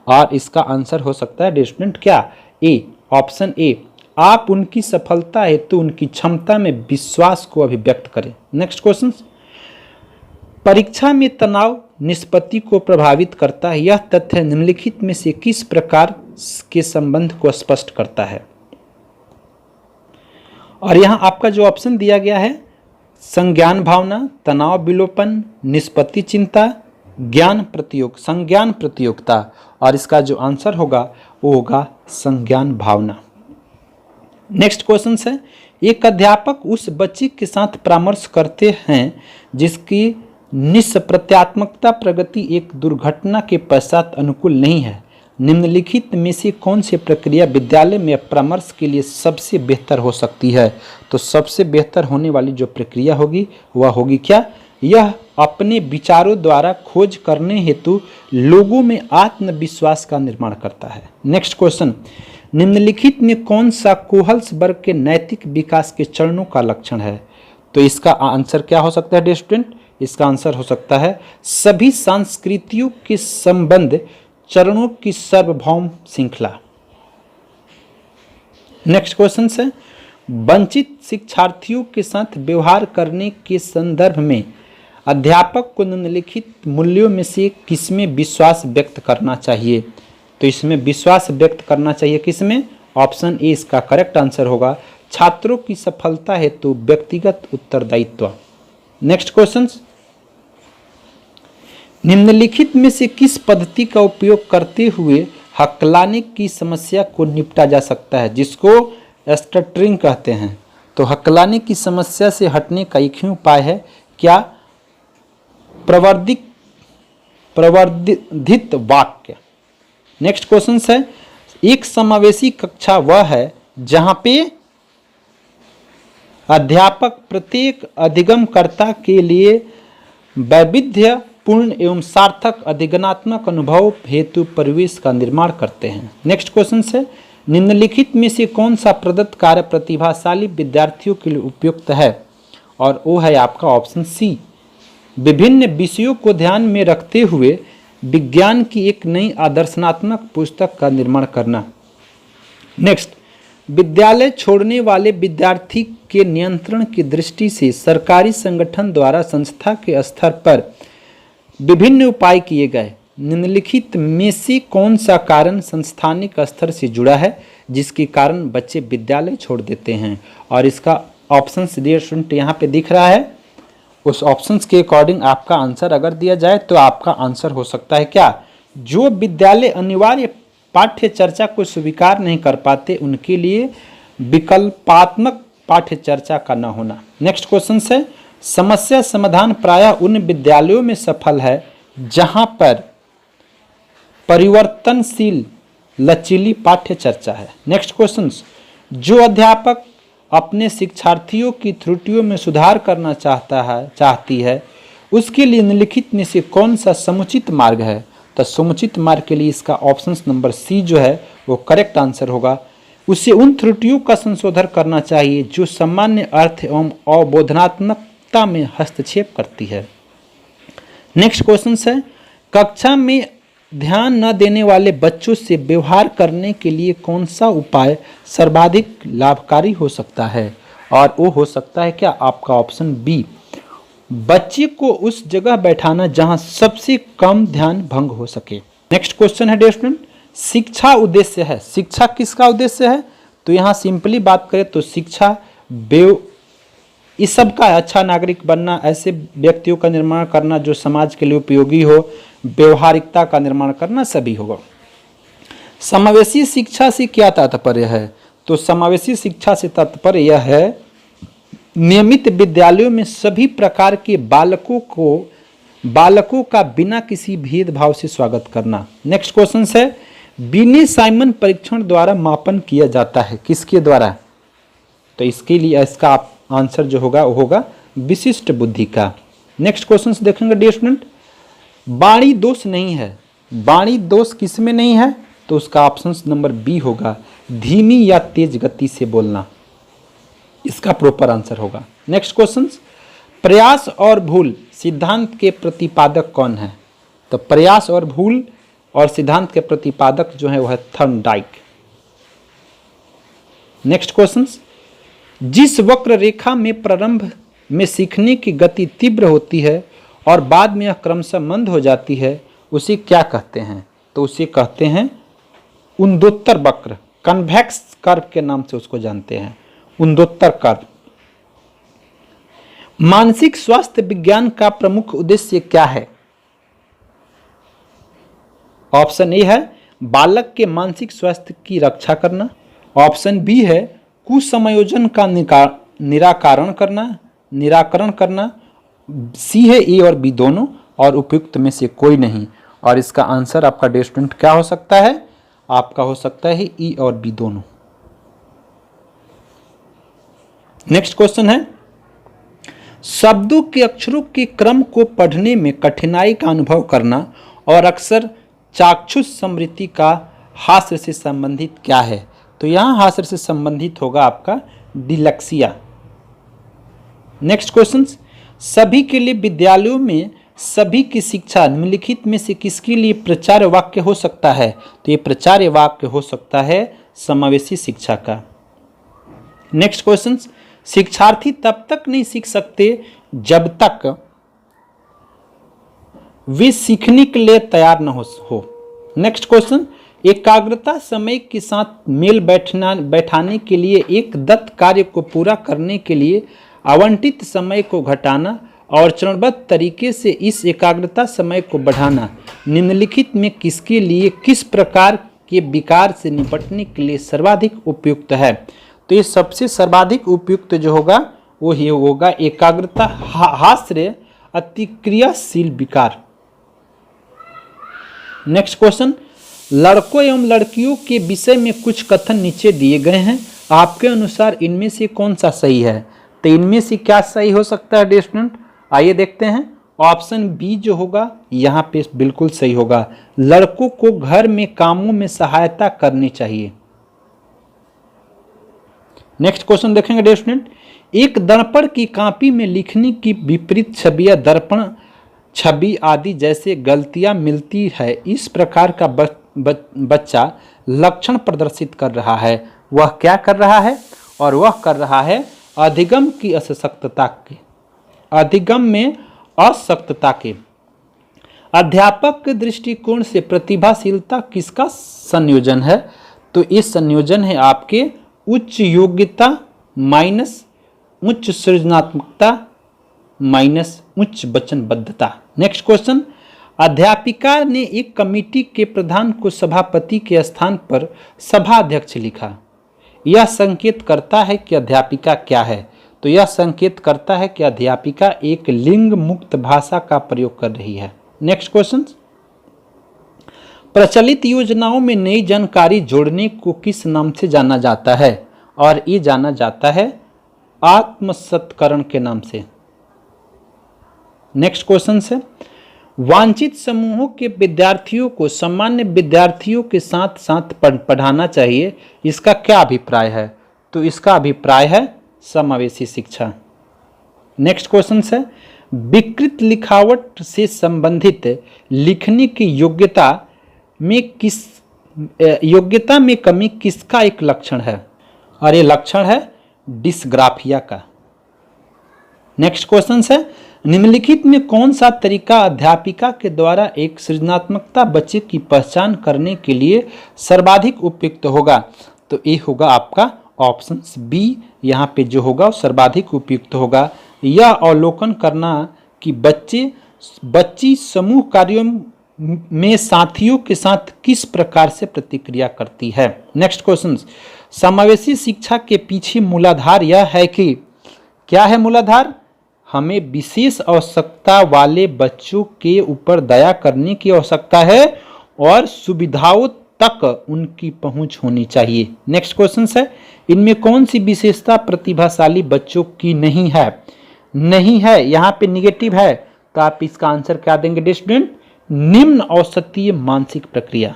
और इसका आंसर हो सकता है स्टूडेंट क्या, ए, ऑप्शन ए, आप उनकी सफलता हेतु उनकी क्षमता में विश्वास को अभिव्यक्त करें। नेक्स्ट क्वेश्चन, परीक्षा में तनाव निष्पत्ति को प्रभावित करता है। यह तथ्य निम्नलिखित में से किस प्रकार के संबंध को स्पष्ट करता है। और यहां आपका जो ऑप्शन दिया गया है, संज्ञान भावना, तनाव विलोपन, निष्पत्ति चिंता, संज्ञान प्रतियोगिता। और इसका जो आंसर होगा वो होगा संज्ञान भावना। नेक्स्ट क्वेश्चन है, एक अध्यापक उस बच्चे के साथ परामर्श करते हैं जिसकी निष्प्रत्यात्मकता प्रगति एक दुर्घटना के पश्चात अनुकूल नहीं है। निम्नलिखित में से कौन सी प्रक्रिया विद्यालय में परामर्श के लिए सबसे बेहतर हो सकती है। तो सबसे बेहतर होने वाली जो प्रक्रिया होगी वह होगी क्या, यह अपने विचारों द्वारा खोज करने हेतु लोगों में आत्मविश्वास का निर्माण करता है। नेक्स्ट क्वेश्चन, निम्नलिखित में कौन सा कोहल्स वर्ग के नैतिक विकास के चरणों का लक्षण है। तो इसका आंसर क्या हो सकता है डियर स्टूडेंट, इसका आंसर हो सकता है सभी संस्कृतियों के संबंध चरणों की सार्वभौम श्रृंखला। नेक्स्ट क्वेश्चन है, वंचित शिक्षार्थियों के साथ व्यवहार करने के संदर्भ में अध्यापक को निम्नलिखित मूल्यों में से किसमें विश्वास व्यक्त करना चाहिए? तो इसमें विश्वास व्यक्त करना चाहिए किसमें? ऑप्शन ए इसका करेक्ट आंसर होगा। छात्रों की सफलता हेतु व्यक्तिगत उत्तरदायित्व। नेक्स्ट क्वेश्चन, निम्नलिखित में से किस पद्धति का उपयोग करते हुए हकलाने की समस्या को निपटा जा सकता है, जिसको स्टटरिंग कहते हैं? तो हकलाने की समस्या से हटने का एक ही उपाय है क्या? प्रवर्धित वाक्य। नेक्स्ट क्वेश्चन है, एक समावेशी कक्षा वह है जहां पे अध्यापक प्रत्येक अधिगमकर्ता के लिए वैविध्यपूर्ण एवं सार्थक अधिगमनात्मक अनुभव हेतु परिवेश का निर्माण करते हैं। नेक्स्ट क्वेश्चन है, निम्नलिखित में से कौन सा प्रदत्त कार्य प्रतिभाशाली विद्यार्थियों के लिए उपयुक्त है? और वो है आपका ऑप्शन सी, विभिन्न विषयों को ध्यान में रखते हुए विज्ञान की एक नई आदर्शनात्मक पुस्तक का निर्माण करना। नेक्स्ट, विद्यालय छोड़ने वाले विद्यार्थी के नियंत्रण की दृष्टि से सरकारी संगठन द्वारा संस्था के स्तर पर विभिन्न उपाय किए गए। निम्नलिखित में से कौन सा कारण संस्थानिक स्तर से जुड़ा है जिसके कारण बच्चे विद्यालय छोड़ देते हैं? और इसका ऑप्शन डियर स्टूडेंट यहाँ पे दिख रहा है। उस ऑप्शंस के अकॉर्डिंग आपका आंसर अगर दिया जाए तो आपका आंसर हो सकता है क्या? जो विद्यालय अनिवार्य पाठ्य चर्चा को स्वीकार नहीं कर पाते उनके लिए विकल्पात्मक पाठ्य चर्चा का न होना। नेक्स्ट क्वेश्चन है, समस्या समाधान प्रायः उन विद्यालयों में सफल है जहां पर परिवर्तनशील लचीली पाठ्य चर्चा है। नेक्स्ट क्वेश्चन, जो अध्यापक अपने शिक्षार्थियों की त्रुटियों में सुधार करना चाहती है उसके लिए निम्नलिखित में से कौन सा समुचित मार्ग है? तो समुचित मार्ग के लिए इसका ऑप्शन नंबर सी जो है वो करेक्ट आंसर होगा। उसे उन त्रुटियों का संशोधन करना चाहिए जो सामान्य अर्थ एवं अवबोधनात्मकता में हस्तक्षेप करती है। नेक्स्ट क्वेश्चन है, कक्षा में ध्यान न देने वाले बच्चों से व्यवहार करने के लिए कौन सा उपाय सर्वाधिक लाभकारी हो सकता है? और वो हो सकता है क्या? आपका ऑप्शन बी, बच्चे को उस जगह बैठाना जहां सबसे कम ध्यान भंग हो सके। नेक्स्ट क्वेश्चन है डियर स्टूडेंट, शिक्षा उद्देश्य है। शिक्षा किसका उद्देश्य है? तो यहाँ सिंपली बात करें तो शिक्षा इस सब का अच्छा नागरिक बनना, ऐसे व्यक्तियों का निर्माण करना जो समाज के लिए उपयोगी हो, व्यवहारिकता का निर्माण करना सभी होगा। समावेशी शिक्षा से क्या तात्पर्य है? तो समावेशी शिक्षा से तात्पर्य यह है नियमित विद्यालयों में सभी प्रकार के बालकों का बिना किसी भेदभाव से स्वागत करना। नेक्स्ट क्वेश्चन है, बिने साइमन परीक्षण द्वारा मापन किया जाता है, किसके द्वारा? तो इसके लिए इसका आंसर जो होगा वो होगा विशिष्ट बुद्धि का। नेक्स्ट क्वेश्चन देखेंगे डियर स्टूडेंट, वाणी दोष नहीं है। वाणी दोष किसमें नहीं है? तो उसका ऑप्शन नंबर बी होगा, धीमी या तेज गति से बोलना, इसका प्रॉपर आंसर होगा। नेक्स्ट क्वेश्चन, प्रयास और भूल सिद्धांत के प्रतिपादक कौन है? तो प्रयास और भूल और सिद्धांत के प्रतिपादक जो है वह है थॉर्नडाइक। नेक्स्ट क्वेश्चन, जिस वक्र रेखा में प्रारंभ में सीखने की गति तीव्र होती है और बाद में यह क्रमशः मंद हो जाती है उसे क्या कहते हैं? तो उसे कहते हैं उन्दोत्तर वक्र, कन्वेक्स कर्व के नाम से उसको जानते हैं, उन्दोत्तर कर्व। मानसिक स्वास्थ्य विज्ञान का प्रमुख उद्देश्य क्या है? ऑप्शन ए है बालक के मानसिक स्वास्थ्य की रक्षा करना, ऑप्शन बी है कुसंयोजन का निराकरण करना, सी है ए और बी दोनों और उपयुक्त में से कोई नहीं। और इसका आंसर आपका डियर स्टूडेंट क्या हो सकता है? आपका हो सकता है ई और बी दोनों। नेक्स्ट क्वेश्चन है, शब्दों के अक्षरों के क्रम को पढ़ने में कठिनाई का अनुभव करना और अक्सर चाक्षुष स्मृति का हास्य से संबंधित क्या है? तो यहां हास्य से संबंधित होगा आपका डिलेक्सिया। नेक्स्ट क्वेश्चन, सभी के लिए विद्यालयों में सभी की शिक्षा निम्नलिखित में से किसके लिए प्रचार्य वाक्य हो सकता है? तो ये प्रचार्य वाक्य हो सकता है समावेशी शिक्षा का। नेक्स्ट क्वेश्चन, शिक्षार्थी तब तक नहीं सीख सकते जब तक वे सीखने के लिए तैयार न हो। नेक्स्ट क्वेश्चन, एकाग्रता समय के साथ मेल बैठाने के लिए एक दत्त कार्य को पूरा करने के लिए आवंटित समय को घटाना और चरणबद्ध तरीके से इस एकाग्रता समय को बढ़ाना निम्नलिखित में किसके लिए किस प्रकार के विकार से निपटने के लिए सर्वाधिक उपयुक्त है? तो ये सबसे सर्वाधिक उपयुक्त जो होगा वो ही होगा एकाग्रता हास्य अतिक्रियाशील विकार। नेक्स्ट क्वेश्चन, लड़कों एवं लड़कियों के विषय में कुछ कथन नीचे दिए गए हैं, आपके अनुसार इनमें से कौन सा सही है? तो इनमें से क्या सही हो सकता है डियर स्टूडेंट? आइए देखते हैं। ऑप्शन बी जो होगा यहाँ पे बिल्कुल सही होगा, लड़कों को घर में कामों में सहायता करनी चाहिए। नेक्स्ट क्वेश्चन देखेंगे डियर स्टूडेंट, एक दर्पण की कॉपी में लिखने की विपरीत छवियां दर्पण छवि आदि जैसे गलतियां मिलती है, इस प्रकार का बच्चा लक्षण प्रदर्शित कर रहा है। वह क्या कर रहा है? और वह कर रहा है अधिगम की असक्तता के, अधिगम में असक्तता के। अध्यापक के दृष्टिकोण से प्रतिभाशीलता किसका संयोजन है? तो इस संयोजन है आपके उच्च योग्यता माइनस उच्च सृजनात्मकता माइनस उच्च वचनबद्धता। नेक्स्ट क्वेश्चन, अध्यापिका ने एक कमेटी के प्रधान को सभापति के स्थान पर सभा अध्यक्ष लिखा। यह संकेत करता है कि अध्यापिका क्या है? तो यह संकेत करता है कि अध्यापिका एक लिंग मुक्त भाषा का प्रयोग कर रही है। नेक्स्ट क्वेश्चन, प्रचलित योजनाओं में नई जानकारी जोड़ने को किस नाम से जाना जाता है? और ये जाना जाता है आत्मसत्करण के नाम से। नेक्स्ट क्वेश्चन है, वांछित समूहों के विद्यार्थियों को सामान्य विद्यार्थियों के साथ साथ पढ़ाना चाहिए, इसका क्या अभिप्राय है? तो इसका अभिप्राय है समावेशी शिक्षा। नेक्स्ट क्वेश्चन है, विकृत लिखावट से संबंधित लिखने की योग्यता में कमी किसका एक लक्षण है? और ये लक्षण है डिस्ग्राफिया का। नेक्स्ट क्वेश्चन है, निम्नलिखित में कौन सा तरीका अध्यापिका के द्वारा एक सृजनात्मकता बच्चे की पहचान करने के लिए सर्वाधिक उपयुक्त होगा? तो ये होगा आपका ऑप्शन बी, यहाँ पे जो होगा सर्वाधिक उपयुक्त होगा। यह अवलोकन करना कि बच्ची समूह कार्यों में साथियों के साथ किस प्रकार से प्रतिक्रिया करती है। नेक्स्ट क्वेश्चन, समावेशी शिक्षा के पीछे मूलाधार यह है कि क्या है मूलाधार? हमें विशेष आवश्यकता वाले बच्चों के ऊपर दया करने की आवश्यकता है और सुविधाओं तक उनकी पहुंच होनी चाहिए। नेक्स्ट क्वेश्चन है, इनमें कौन सी विशेषता प्रतिभाशाली बच्चों की नहीं है? नहीं है, यहाँ पे निगेटिव है, तो आप इसका आंसर क्या देंगे स्टूडेंट? निम्न औसतीय मानसिक प्रक्रिया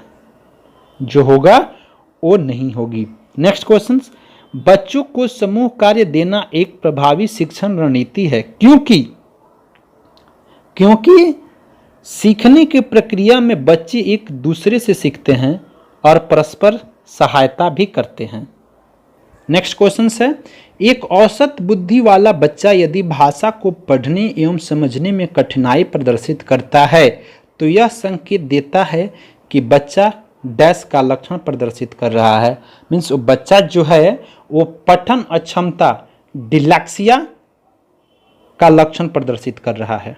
जो होगा वो नहीं होगी। नेक्स्ट क्वेश्चन, बच्चों को समूह कार्य देना एक प्रभावी शिक्षण रणनीति है, क्योंकि सीखने की प्रक्रिया में बच्चे एक दूसरे से सीखते हैं और परस्पर सहायता भी करते हैं। नेक्स्ट क्वेश्चन है, एक औसत बुद्धि वाला बच्चा यदि भाषा को पढ़ने एवं समझने में कठिनाई प्रदर्शित करता है तो यह संकेत देता है कि बच्चा डैश का लक्षण प्रदर्शित कर रहा है। मीन्स वो बच्चा जो है वो पठन अक्षमता डिलैक्सिया का लक्षण प्रदर्शित कर रहा है।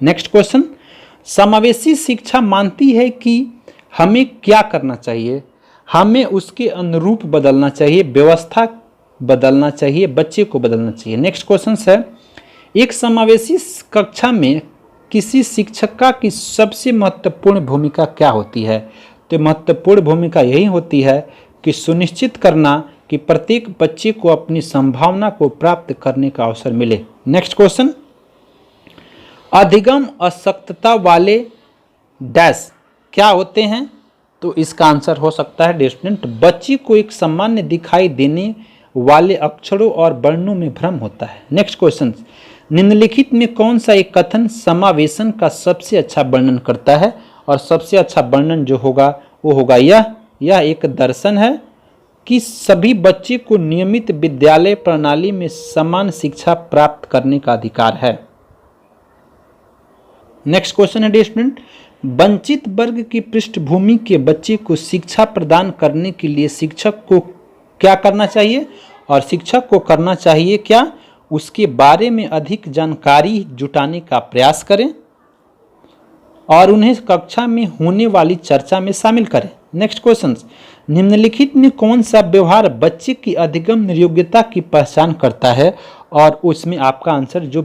नेक्स्ट क्वेश्चन, समावेशी शिक्षा मानती है कि हमें क्या करना चाहिए? हमें उसके अनुरूप बदलना चाहिए, व्यवस्था बदलना चाहिए, बच्चे को बदलना चाहिए। नेक्स्ट क्वेश्चन है, एक समावेशी कक्षा में किसी शिक्षक की सबसे महत्वपूर्ण भूमिका क्या होती है? तो महत्वपूर्ण भूमिका यही होती है कि सुनिश्चित करना कि प्रत्येक बच्चे को अपनी संभावना को प्राप्त करने का अवसर मिले। नेक्स्ट क्वेश्चन, अधिगम असक्तता वाले डैश क्या होते हैं? तो इसका आंसर हो सकता है स्टूडेंट, बच्चे को एक सामान्य दिखाई देने वाले अक्षरों और वर्णों में भ्रम होता है। नेक्स्ट क्वेश्चन, निम्नलिखित में कौन सा एक कथन समावेशन का सबसे अच्छा वर्णन करता है? और सबसे अच्छा वर्णन जो होगा वो होगा यह एक दर्शन है कि सभी बच्चे को नियमित विद्यालय प्रणाली में समान शिक्षा प्राप्त करने का अधिकार है। नेक्स्ट क्वेश्चन है डियर स्टूडेंट, वंचित वर्ग की पृष्ठभूमि के बच्चे को शिक्षा प्रदान करने के लिए शिक्षक को क्या करना चाहिए, और शिक्षक को करना चाहिए क्या, उसके बारे में अधिक जानकारी जुटाने का प्रयास करें और उन्हें कक्षा में होने वाली चर्चा में शामिल करें। नेक्स्ट क्वेश्चन, निम्नलिखित में कौन सा व्यवहार बच्चे की अधिगम योग्यता की पहचान करता है, और उसमें आपका आंसर जो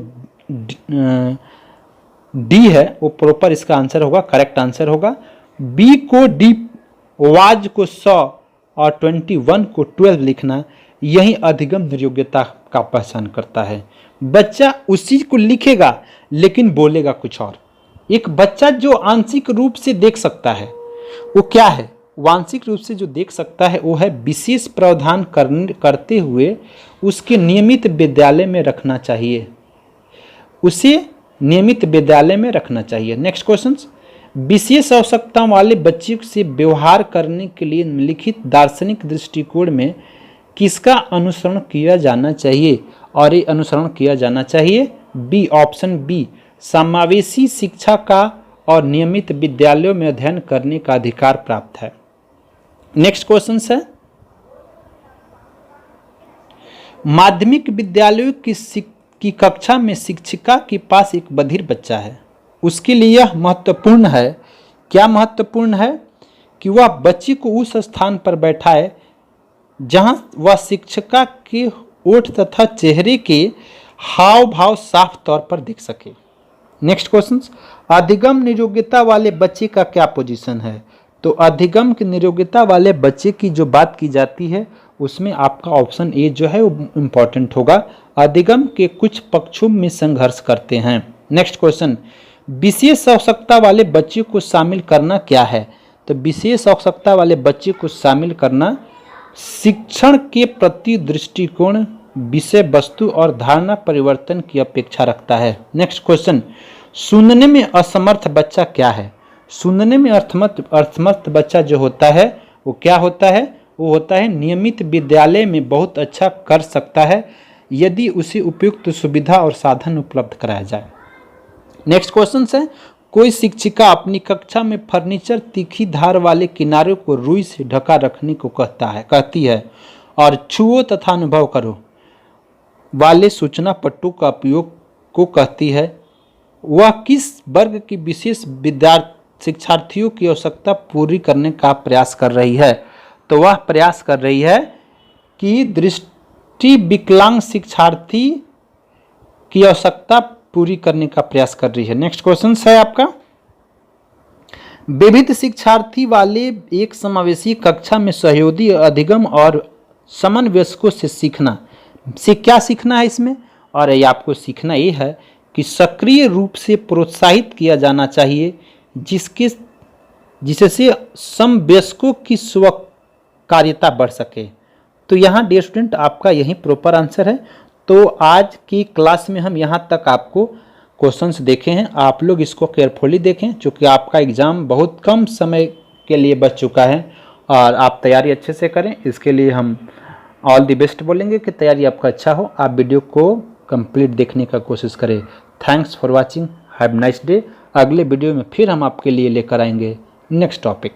डी है वो प्रॉपर इसका आंसर होगा, करेक्ट आंसर होगा। बी को डी, वाज को 100 और 21 को 12 लिखना, यही अधिगम योग्यता का पहचान करता है। बच्चा उसी को लिखेगा लेकिन बोलेगा कुछ और। एक बच्चा जो आंशिक रूप से देख सकता है वो क्या है, वांशिक रूप से जो देख सकता है वो है विशेष प्रावधान करते हुए उसके नियमित विद्यालय में रखना चाहिए, उसे नियमित विद्यालय में रखना चाहिए। नेक्स्ट क्वेश्चन, विशेष आवश्यकताओं वाले बच्चे से व्यवहार करने के लिए निम्नलिखित दार्शनिक दृष्टिकोण में किसका अनुसरण किया जाना चाहिए, और ये अनुसरण किया जाना चाहिए बी, ऑप्शन बी, समावेशी शिक्षा का और नियमित विद्यालयों में अध्ययन करने का अधिकार प्राप्त है। नेक्स्ट क्वेश्चन है, माध्यमिक विद्यालयों की कक्षा में शिक्षिका के पास एक बधिर बच्चा है, उसके लिए यह महत्वपूर्ण है, क्या महत्वपूर्ण है, कि वह बच्चे को उस स्थान पर बैठाए जहां वह शिक्षिका के ओठ तथा चेहरे के हाव भाव साफ तौर पर देख सके। नेक्स्ट क्वेश्चन, अधिगम नियोग्यता वाले बच्चे का क्या पोजीशन है, तो अधिगम की नियोग्यता वाले बच्चे की जो बात की जाती है उसमें आपका ऑप्शन ए जो है वो इम्पॉर्टेंट होगा, अधिगम के कुछ पक्षों में संघर्ष करते हैं। नेक्स्ट क्वेश्चन, विशेष आवश्यकता वाले बच्चे को शामिल करना क्या है, तो विशेष आवश्यकता वाले बच्चे को शामिल करना शिक्षण के प्रति दृष्टिकोण, विषय वस्तु और धारणा परिवर्तन की अपेक्षा रखता है। नेक्स्ट क्वेश्चन, सुनने में असमर्थ बच्चा क्या है, सुनने में असमर्थ बच्चा जो होता है वो क्या होता है, वो होता है नियमित विद्यालय में बहुत अच्छा कर सकता है यदि उसे उपयुक्त सुविधा और साधन उपलब्ध कराया जाए। नेक्स्ट क्वेश्चन है, कोई शिक्षिका अपनी कक्षा में फर्नीचर तीखी धार वाले किनारों को रुई से ढका रखने को कहती है और छुओ तथा अनुभव करो वाले सूचना पट्टों का उपयोग को कहती है। वह किस वर्ग की विशेष शिक्षार्थियों की आवश्यकता पूरी करने का प्रयास कर रही है, तो वह प्रयास कर रही है कि दृष्टि विकलांग शिक्षार्थी की आवश्यकता पूरी करने का प्रयास कर रही है। नेक्स्ट क्वेश्चन है आपका, विविध शिक्षार्थी वाले एक समावेशी कक्षा में सहयोगी अधिगम और समन्वयकों से सीखना, से क्या सीखना है इसमें, और ये आपको सीखना ये है कि सक्रिय रूप से प्रोत्साहित किया जाना चाहिए जिससे समवयस्कों की स्वकार्यता बढ़ सके। तो यहाँ डियर स्टूडेंट आपका यही प्रॉपर आंसर है। तो आज की क्लास में हम यहाँ तक आपको क्वेश्चंस देखे हैं, आप लोग इसको केयरफुली देखें क्योंकि आपका एग्ज़ाम बहुत कम समय के लिए बच चुका है और आप तैयारी अच्छे से करें। इसके लिए हम ऑल द बेस्ट बोलेंगे कि तैयारी आपका अच्छा हो। आप वीडियो को कंप्लीट देखने का कोशिश करें। Thanks for watching, have nice day. अगले वीडियो में फिर हम आपके लिए लेकर आएंगे नेक्स्ट टॉपिक।